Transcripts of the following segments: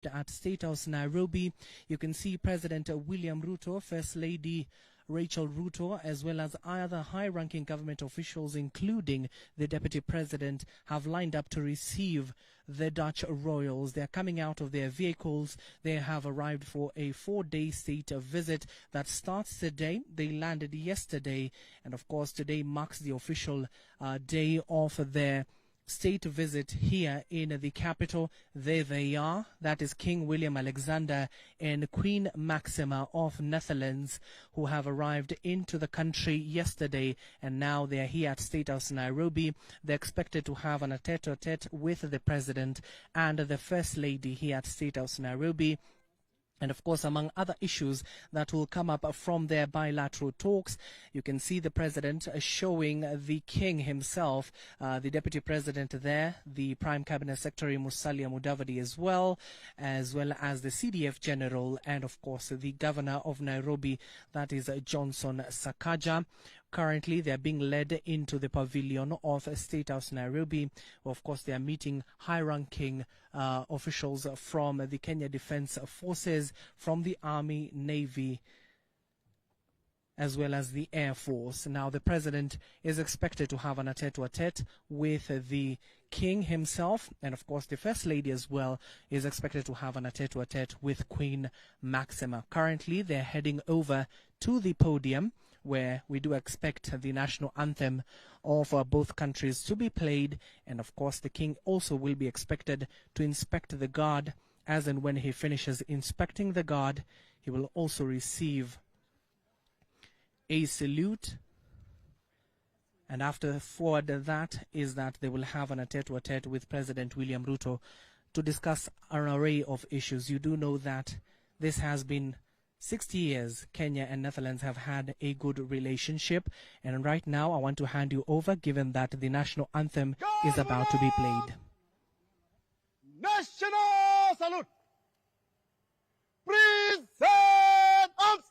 at State House Nairobi. You can see President William Ruto, First Lady Rachel Ruto, as well as other high-ranking government officials, including the Deputy President, have lined up to receive the Dutch royals. They are coming out of their vehicles. They have arrived for a 4-day state visit that starts today. They landed yesterday, and of course today marks the official day of their state visit here in the capital. There they are. That is King Willem-Alexander and Queen Maxima of Netherlands, who have arrived into the country yesterday, and now they are here at State House Nairobi. They're expected to have an tete-a-tete with the President and the First Lady here at State House Nairobi. And of course, among other issues that will come up from their bilateral talks, you can see the President showing the King himself, the Deputy President there, the Prime Cabinet Secretary Musalia Mudavadi as well as the CDF General, and of course the Governor of Nairobi, that is Johnson Sakaja. Currently, they are being led into the pavilion of State House Nairobi. Of course, they are meeting high-ranking officials from the Kenya Defence Forces, from the Army, Navy, as well as the Air Force. Now, the President is expected to have an tete-a-tete with the King himself, and of course the First Lady as well is expected to have an tete-a-tete with Queen Maxima. Currently, they're heading over to the podium, where we do expect the national anthem of both countries to be played, and of course the King also will be expected to inspect the guard, as and when he finishes inspecting the guard, he will also receive a salute. And after forward that is that they will have an tete-a-tete with President William Ruto to discuss an array of issues. You do know that this has been 60 years Kenya and Netherlands have had a good relationship, and right now I want to hand you over, given that the national anthem is about to be played. National salute! Present arms!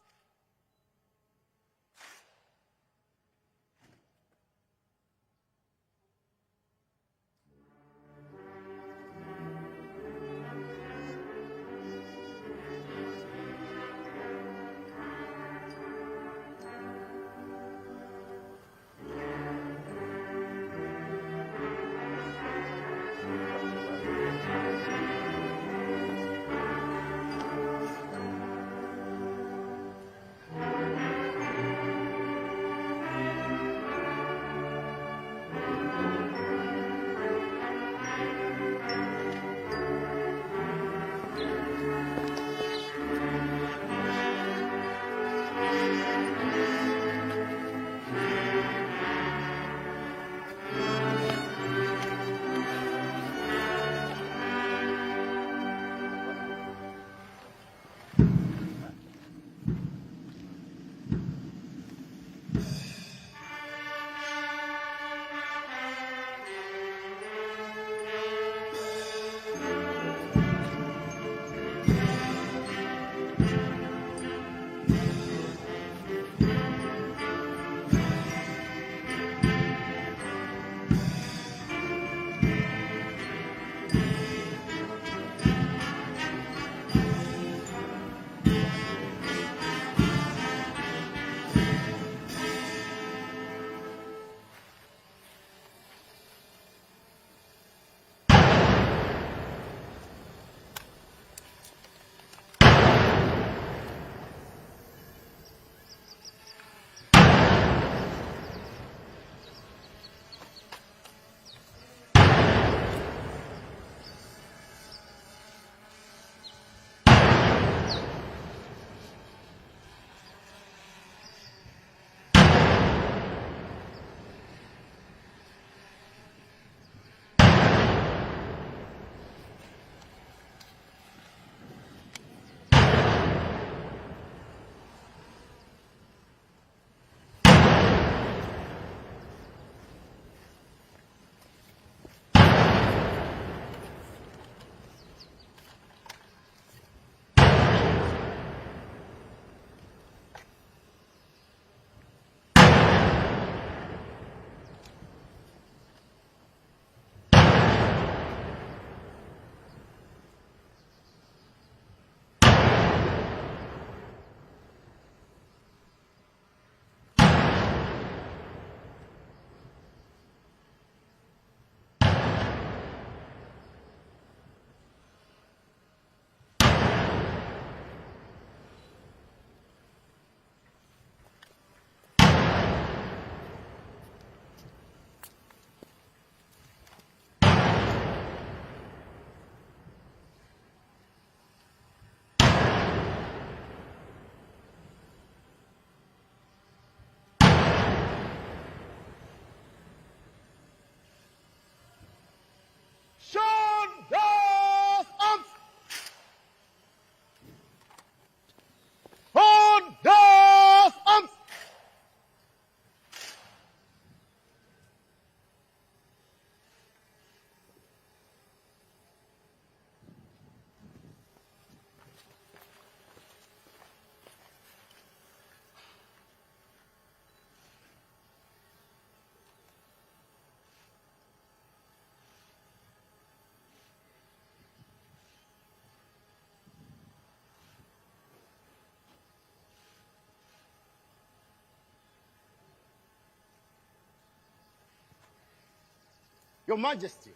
Your Majesty,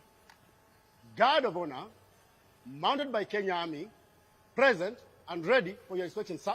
Guard of Honor, mounted by Kenya Army, present and ready for your inspection, sir.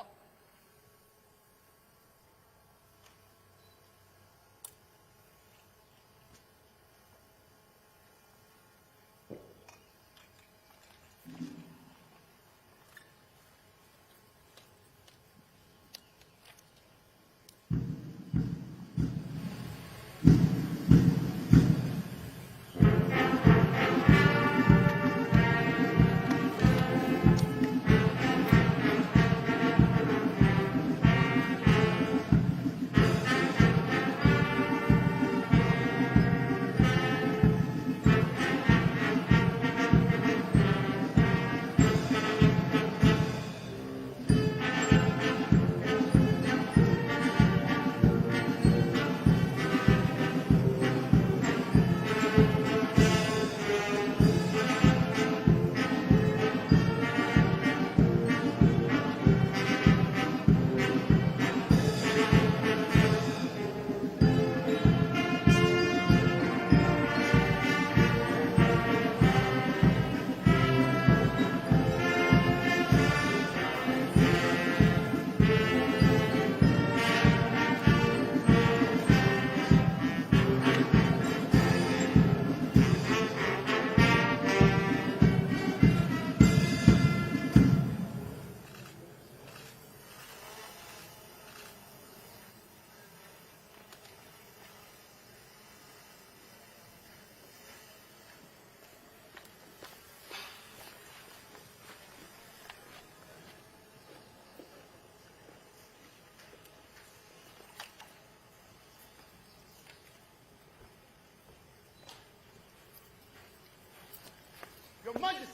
Your Majesty,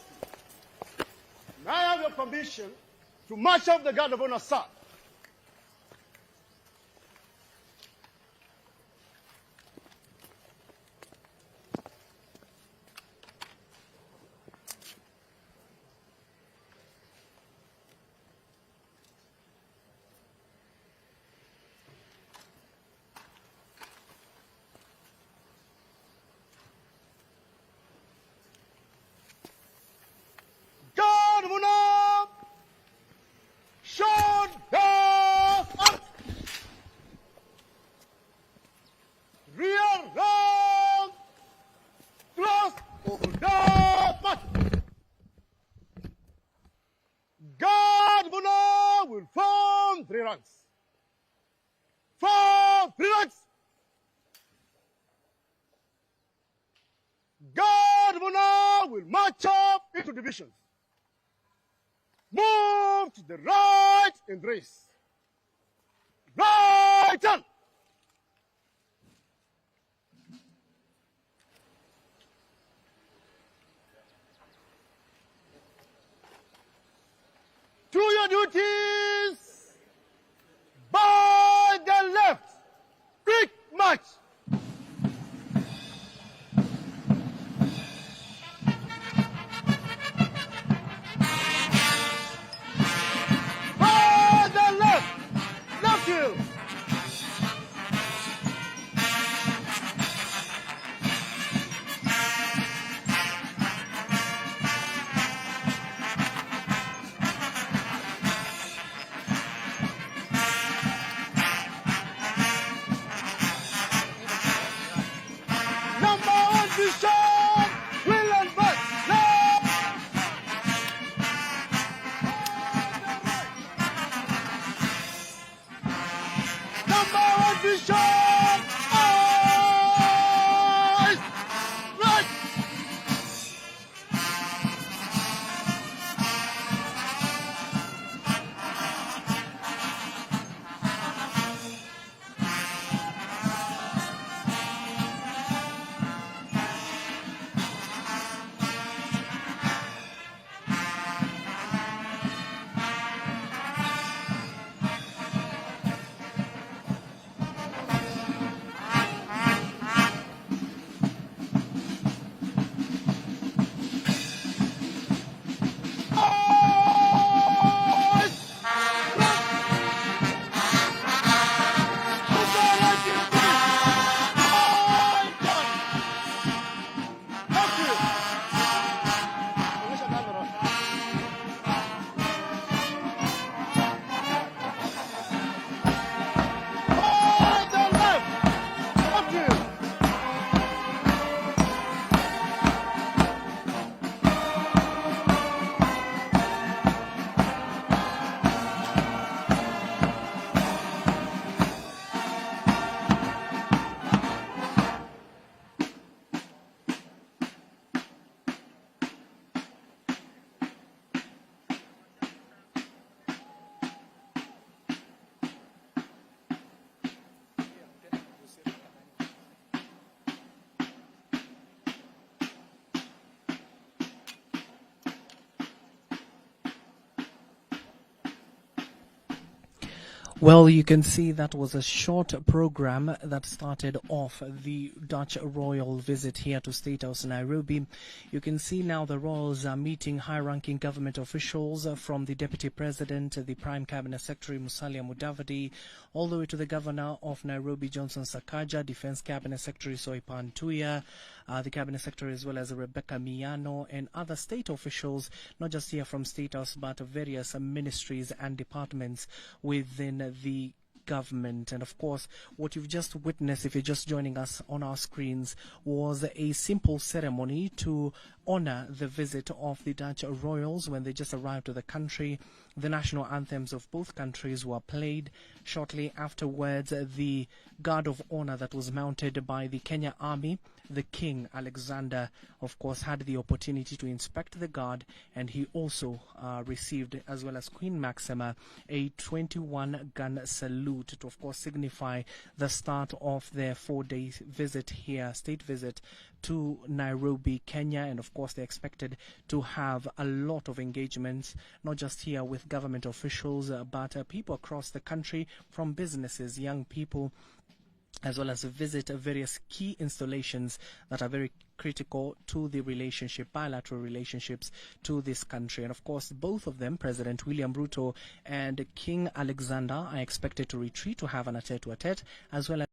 may I have your permission to march off the Guard of Honor, sir? Guard of Honor, shoulder up. Rear round, thrust, order, march. Guard of Honor will form 3 ranks. Form 3 ranks. Guard of Honor will march up into divisions. Move to the right in race. Right turn. To your duties. By the left. Quick march. By the left. Left heel. Number 1 Bishop, Willem-Alexander. Number 1 Bishop, eyes right. Well, you can see that was a short program that started off the Dutch royal visit here to State House Nairobi. You can see now the royals are meeting high-ranking government officials from the Deputy President, the Prime Cabinet Secretary Musalia Mudavadi, all the way to the Governor of Nairobi, Johnson Sakaja, Defense Cabinet Secretary Soipan Tuya, the Cabinet Secretary as well as Rebecca Miano, and other state officials, not just here from State House, but various ministries and departments within the government. And of course, what you've just witnessed, if you're just joining us on our screens, was a simple ceremony to honor the visit of the Dutch royals when they just arrived to the country. The national anthems of both countries were played. Shortly afterwards, the guard of honor that was mounted by the Kenya Army, the King Alexander, of course, had the opportunity to inspect the guard, and he also received, as well as Queen Maxima, a 21-gun salute to, of course, signify the start of their 4-day visit here, state visit to Nairobi, Kenya. And of course, they're expected to have a lot of engagements, not just here with government officials, but people across the country, from businesses, young people, as well as visit various key installations that are very critical to the relationship, bilateral relationships to this country. And of course, both of them, President William Ruto and King Alexander, are expected to retreat to have an a-tete-a-tete, as well as